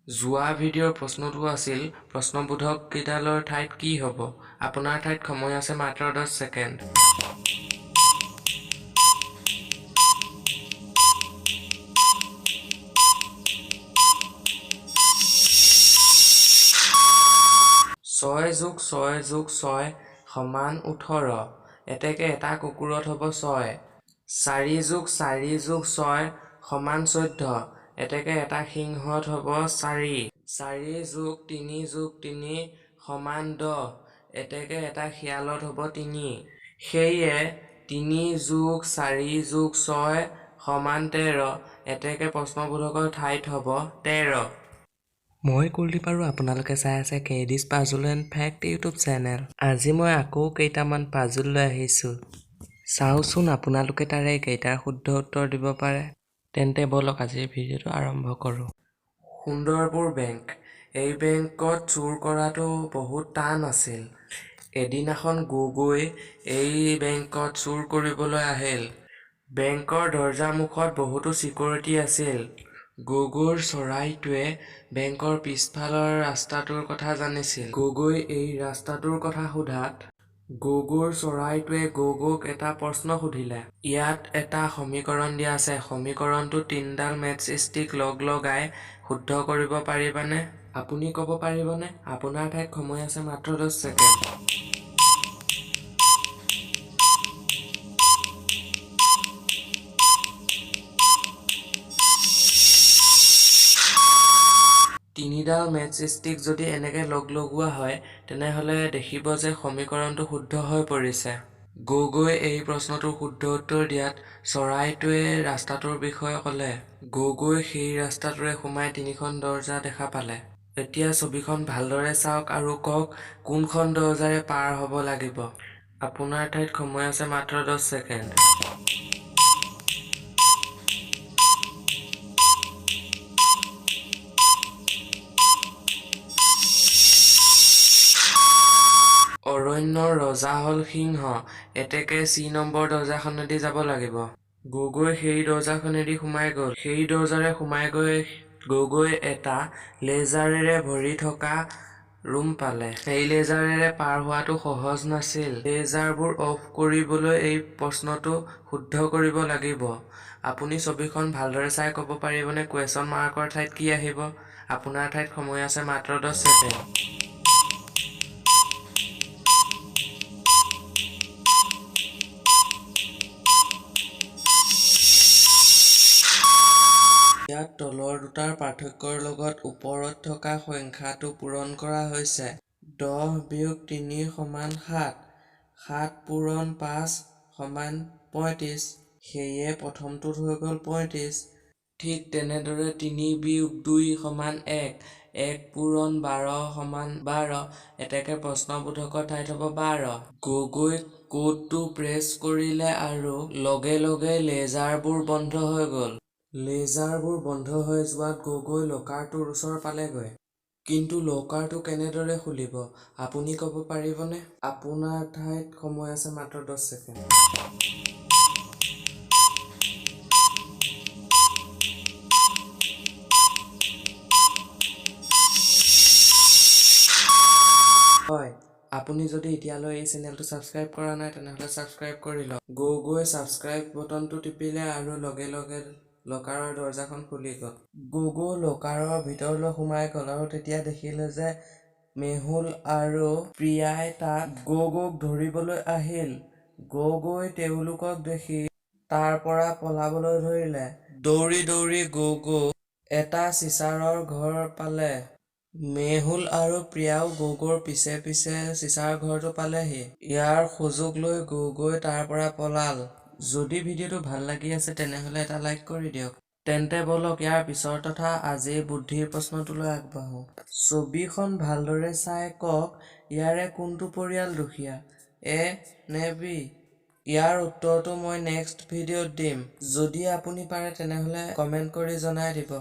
যোৱা ভিডিঅ'ৰ প্ৰশ্নটো আছিল প্ৰশ্নবোধক কেইডালৰ ঠাইত কি হ'ব? আপোনাৰ ঠাইত সময় আছে মাত্ৰ 10 ছেকেণ্ড। ছয় যোগ 6 সমান 18। এতেকে এটা কুকুৰত হ'ব 6। 4 যোগ 6 সমান 14। এতেকে এটা সিংহত হ'ব 4। 4 যোগ 3 সমান 10। এতেকে এটা শিয়ালত হ'ব 3। সেয়ে 3 যোগ 4 যোগ 6 সমান 13। এতেকে প্ৰশ্নবোধকৰ ঠাইত হ'ব 13। মই কুলদীপ আৰু আপোনালোকে চাই আছে কেডিছ puzzle and fact YouTube channel. আজি মই আকৌ কেইটামান পাজল লৈ আহিছোঁ। চাওচোন আপোনালোকে তাৰে কেইটাৰ শুদ্ধ উত্তৰ দিব পাৰে। তেন্তে বলক আজিৰ ভিডিঅ'টো আৰম্ভ কৰোঁ। সুন্দৰপুৰ বেংক। এই বেংকত চুৰ কৰাটো বহুত টান আছিল। এদিনাখন গগৈ এই বেংকত চুৰ কৰিবলৈ আহিল। বেংকৰ দৰ্জাৰ মুখত বহুতো চিকিউৰিটি আছিল। গগৈৰ চৰাইটোৱে বেংকৰ পিছফালৰ ৰাস্তাটোৰ কথা জানিছিল। গগৈ এই ৰাস্তাটোৰ কথা সোধাত গগৈৰ চৰাইটোৱে গগৈক এটা প্ৰশ্ন সুধিলে। ইয়াত এটা সমীকৰণ দিয়া আছে। সমীকৰণটো 3ডাল মেটচ ষ্টিক লগাই শুদ্ধ কৰিব পাৰিবানে? আপুনি ক'ব পাৰিবনে? আপোনাৰ ঠাইত সময় আছে মাত্ৰ 10 ছেকেণ্ড। তিনিডাল মেটচ ষ্টিক যদি এনেকে লগোৱা হয় তেনেহ'লে দেখিব যে সমীকৰণটো শুদ্ধ হৈ পৰিছে। গগৈ এই প্ৰশ্নটোৰ শুদ্ধ উত্তৰ দিয়াত চৰাইটোৱে ৰাস্তাটোৰ বিষয়ে ক'লে। গগৈ সেই ৰাস্তাটোৰে সোমাই 3খন দৰ্জা দেখা পালে। এতিয়া ছবিখন ভালদৰে চাওক আৰু কওক কোনখন দৰ্জাৰে পাৰ হ'ব লাগিব। আপোনাৰ ঠাইত সময় আছে মাত্ৰ 10 ছেকেণ্ড। অৰণ্যৰ ৰজা হ'ল সিংহ। এতেকে C নম্বৰ দৰ্জাখনেদি যাব লাগিব। গগৈ সেই দৰ্জাখনেদি সোমাই গ'ল। সেই দৰ্জাৰে সোমাই গৈ গগৈ এটা লেজাৰেৰে ভৰি থকা ৰুম পালে। সেই লেজাৰেৰে পাৰ হোৱাটো সহজ নাছিল। লেজাৰবোৰ অফ কৰিবলৈ এই প্ৰশ্নটো শুদ্ধ কৰিব লাগিব। আপুনি ছবিখন ভালদৰে চাই ক'ব পাৰিবনে কুৱেশ্যন মাৰ্কৰ ঠাইত কি আহিব? আপোনাৰ ঠাইত সময় আছে মাত্ৰ 10 ছেকেণ্ড। ইয়াত তলৰ দুটাৰ পাৰ্থক্যৰ লগত ওপৰত থকা সংখ্যাটো পূৰণ কৰা হৈছে। 10 বিয়োগ 3 সমান 7। 7 পূৰণ 5 সমান 35। সেয়ে প্ৰথমটোত হৈ গ'ল 35। ঠিক তেনেদৰে 3 বিয়োগ 2 সমান 1। 1 পূৰণ 12 সমান 12। এতেকে প্ৰশ্নবোধকৰ ঠাইত হ'ব 12। গগৈ কোডটো প্ৰেছ কৰিলে আৰু লগে লগে লেজাৰবোৰ বন্ধ হৈ গ'ল। লেজাৰবোৰ বন্ধ হৈ যোৱাত গগৈ লকাৰটোৰ ওচৰ পালেগৈ। কিন্তু লকাৰটো কেনেদৰে খুলিব? আপুনি ক'ব পাৰিবনে? আপোনাৰ ঠাইত সময় আছে মাত্ৰ 10 ছেকেণ্ড। হয়, আপুনি যদি এতিয়ালৈ এই চেনেলটো ছাবস্ক্ৰাইব কৰা নাই তেনেহ'লে ছাবস্ক্ৰাইব কৰি লওক। গগৈ ছাবস্ক্ৰাইব বটনটো টিপিলে আৰু লগে লগে লকাৰৰ দৰ্জাখন খুলি গ'ল। গগৈ লকাৰৰ ভিতৰলৈ সোমাই গ'ল আৰু তেতিয়া দেখিলে যে মেহুল আৰু প্ৰিয়াই তাত গগৈক ধৰিবলৈ আহিল। গগৈ তেওঁলোকক দেখি তাৰ পৰা পলাবলৈ ধৰিলে। দৌৰি দৌৰি গগৈ এটা চিচাৰৰ ঘৰ পালে। মেহুল আৰু প্ৰিয়াও গগৈৰ পিছে পিছে চিচাৰ ঘৰটো পালেহি। ইয়াৰ সুযোগ লৈ গগৈ তাৰ পৰা পলাল। যদি ভিডিঅ'টো ভাল লাগি আছে তেনেহ'লে এটা লাইক কৰি দিয়ক। তেন্তে বলক ইয়াৰ পিছৰ তথা আজিৰ বুদ্ধিৰ প্ৰশ্নটোলৈ আগবাঢ়ো। ছবিখন ভালদৰে চাই কওক ইয়াৰে কোনটো পৰিয়াল দুখীয়া? A নে B? ইয়াৰ উত্তৰটো মই নেক্সট ভিডিঅ'ত দিম। যদি আপুনি পাৰে তেনেহ'লে কমেণ্ট কৰি জনাই দিব।